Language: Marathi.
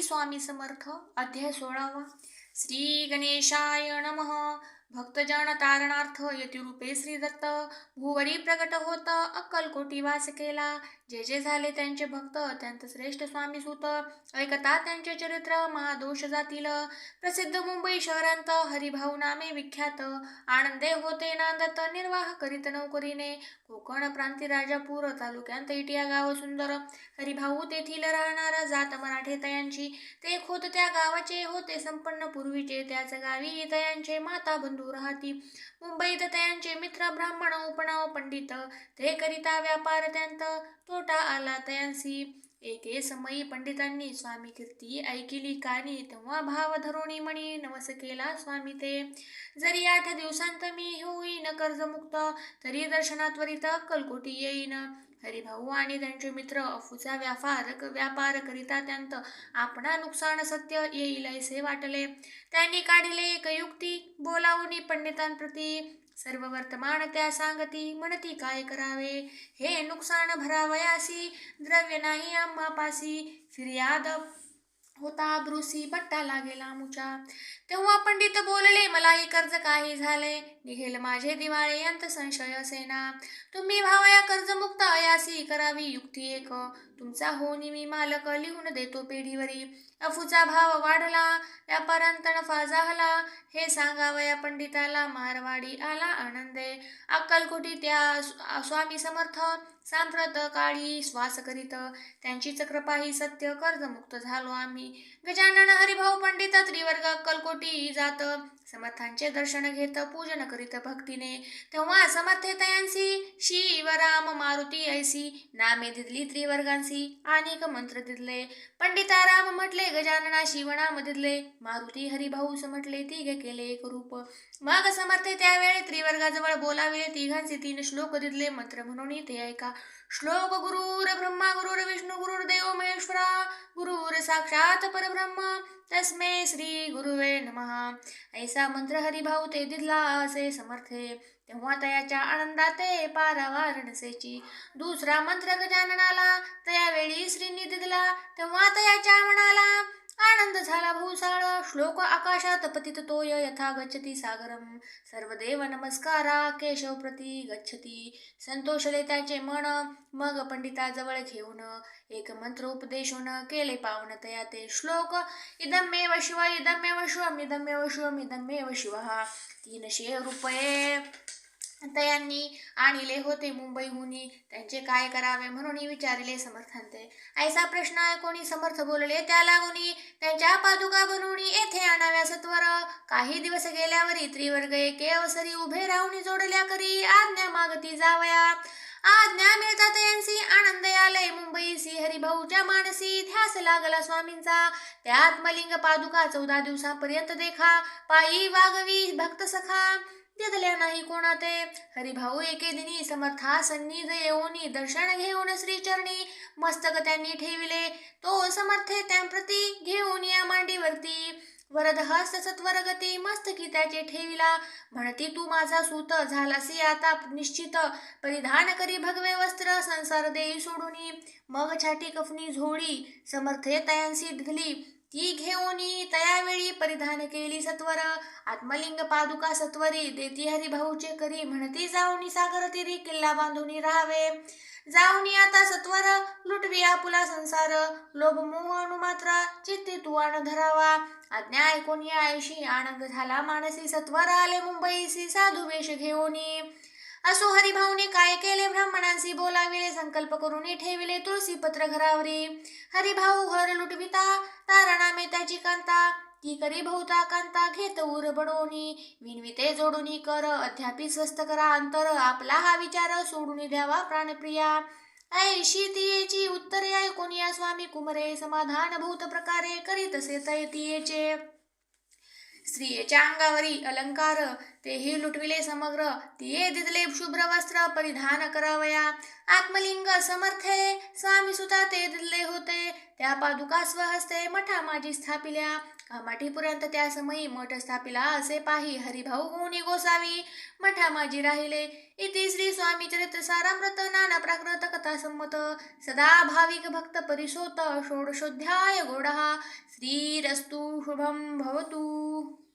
स्वामी समर्थ अध्याय 16वा। श्री गणेशाय नमः। भक्तजन तारणार्थ यतिरूपे श्री दत्त भुवरी प्रगट होत अक्कलकोटी वास केला। जे जे झाले त्यांचे भक्त त्यांत श्रेष्ठ स्वामी सुत ऐकता त्यांचे चरित्र महादोष जातील। प्रसिद्ध मुंबई शहरांत हरिभाऊ नामे विख्यात आनंदे होते नांदत निर्वाह करीत नौकरीने। कोकण प्रांती राजापूर तालुक्यांत इटिया गाव सुंदर हरिभाऊ तेथील राहणार जात मराठे तयांची ते खोत त्या गावाचे होते संपन्न पूर्वीचे त्याच गावी तयांचे माता बंधू राहती। मुंबईत तयांचे मित्र ब्राह्मण उपनाव पंडित ते करिता व्यापार त्यांत तोटा आला तयांसी। एके समयी पंडितांनी स्वामी कीर्ती ऐकिली कानी तेव्हा भाव धरुणी म्हणी नवस केला स्वामी ते। जरी 8 दिवसांत मी होईन कर्जमुक्त तरी दर्शनात्वरित अक्कलकोटी येईन। हरिभाऊ आणि त्यांचे मित्र अफूचा व्यापार करिता त्यांत आपणा नुकसान सत्य येईल असे वाटले। त्यांनी काढिले एक युक्ती बोलावून पंडितांप्रती सर्व वर्तमान त्या सांगती म्हणती काय करावे हे नुकसान भरावयासी द्रव्य नाही आम्हापासी फिर्याद होता ब्रुसी बट्टा लागेला मुचा। तेव्हा पंडित बोलले मलाही कर्ज काही झाले निघेल माझे दिवाळे अंत संशय असेना। तुम्ही भावया कर्जमुक्त अयासी करावी युक्ती एक तुमचा होनी मी मालक लिहून देतो पेढीवरी। अफूचा भाव वाढला व्यापारांत नफा झाला हे सांगावया पंडिताला मारवाडी आला आनंदे। अक्कलकोटी त्या स्वामी समर्थ सांप्रत काळी श्वास करीत त्यांचीच कृपा ही सत्य कर्जमुक्त झालो आम्ही। गजानन हरिभाऊ पंडित त्रिवर्ग अक्कलकोटी जात समर्थांचे दर्शन घेत पूजन करीत भक्तीने। तेव्हा समर्थे तयांसी शिव राम मारुती ऐसी नामे दिदली त्रिवर्गांसी अनेक मंत्र दिदले। पंडिता राम म्हटले गजानना शिवनाम दिदले मारुती हरिभाऊ म्हटले तिघे केले एक रूप। मग समर्थे त्यावेळी त्रिवर्गाजवळ बोलाविले तिघांचे 3 श्लोक दिदले मंत्र म्हणून ते ऐका। श्लोक गुरुर ब्रह्मा गुरुर विष्णू गुरुर्देव महेश्वरा गुरुर साक्षात परब्रह्म तस्मै श्री गुरुवे नमः। ऐसा मंत्र हरिभाऊ ते दिदला असे समर्थे तेव्हा तयाच्या आनंदाते पारावार नसेची। दुसरा मंत्र गजाननाला तयावेळी श्रींनी दिदला तेव्हा तयाच्या मनाला आनंद झाला भूसाळ। श्लोक आकाशात पतित तोय यथा गच्छति सागरम सर्वदेव नमस्कारा केशव प्रती गच्छति। संतोषले त्याचे मन मग पंडिताजवळ घेऊन एक मंत्र उपदेशून केले पावन तया ते श्लोक। इदमेव शिव इदमेव शिवम इदमेव शिवम इदमेव शिवः। 300 रुपये तयांनी आणले होते मुंबईहुनी त्यांचे काय करावे म्हणून विचारिले समर्थांते। ऐसा प्रश्न ऐकोनी समर्थ बोलले त्या लागुनी त्यांच्या पादुका बनवून येथे आणाव्या सत्वर। काही दिवस गेल्यावरी त्रिवर्ग एके अवसरी उभे राहून जोडल्या करी आज्ञा मागती जावया। आज्ञा मिळतात यांसी आनंद आले मुंबईसी हरिभाऊच्या मानसी ध्यास लागला स्वामींचा। त्यात मलिंग पादुका 14 दिवसांपर्यंत देखा पायी वागवी भक्त सखा दिदल्या नाही कोणा ते। हरिभाऊ एके दिनी समर्था सन्निध येऊनी दर्शन घेऊन श्रीचरणी मस्तक त्यांनी ठेविले तो समर्थे त्यांप्रती घेऊन या मांडीवरती वरदहस्त सत्वरगती मस्तकी त्याचे ठेविला म्हणती तू माझा सूत झालासी आता निश्चित परिधान करी भगवे वस्त्र संसार देई सोडूनी। मग छाटी कफनी झोळी समर्थे तयांसी दिधली ती घेऊनी तयावेळी परिधान केली सत्वर। आत्मलिंग पादुका सत्वरी देती हरिभाऊचे करी म्हणती जाऊनी सागर तीरी किल्ला बांधूनी राहावे। जाऊनी आता सत्वर लुटवी आपुला संसार लोभ मोह अनुमात्रा चित्ती तू आण धरावा। आज्ञा ऐकून या ऐशी आनंद झाला मानसी सत्वर आले मुंबईसी साधू वेश घेऊनी। असो हरिभाऊने काय केले ब्राह्मणांशी बोलाविले संकल्प करून ठेविले तुळसी पत्र घरावरी। हरिभाऊ घर लुटविता तारणामे त्याची कांता ती करी बहुता कांता घेत उर बडोनी विनविते जोडूनी कर अध्यापी स्वस्त करा अंतर आपला हा विचार सोडून द्यावा प्राणप्रिया। ऐशी तियेची उत्तरे ऐकून या स्वामी कुमरे समाधान भूत प्रकारे करीत असे तयतीयेचे। स्त्रियेच्या अंगावरी अलंकार तेही लुटविले समग्र तिये दिदले शुभ्र वस्त्र परिधान करावया। आत्मलिंग समर्थे स्वामी सुता ते दिदले होते त्या पादुका स्वहस्ते मठा माझी स्थापिल्या कामाठीपुरांत त्या समयी मठ स्थापिला असे पाही हरिभाऊ होऊनी गोसावी मठा माझी राहिले. इति श्री स्वामी चरित्र सारामृत नाना प्राकृत कथा संमत सदा भाविक भक्त परिसोत षोडशोध्याय गोडहा. श्रीरस्तु शुभम भवतु.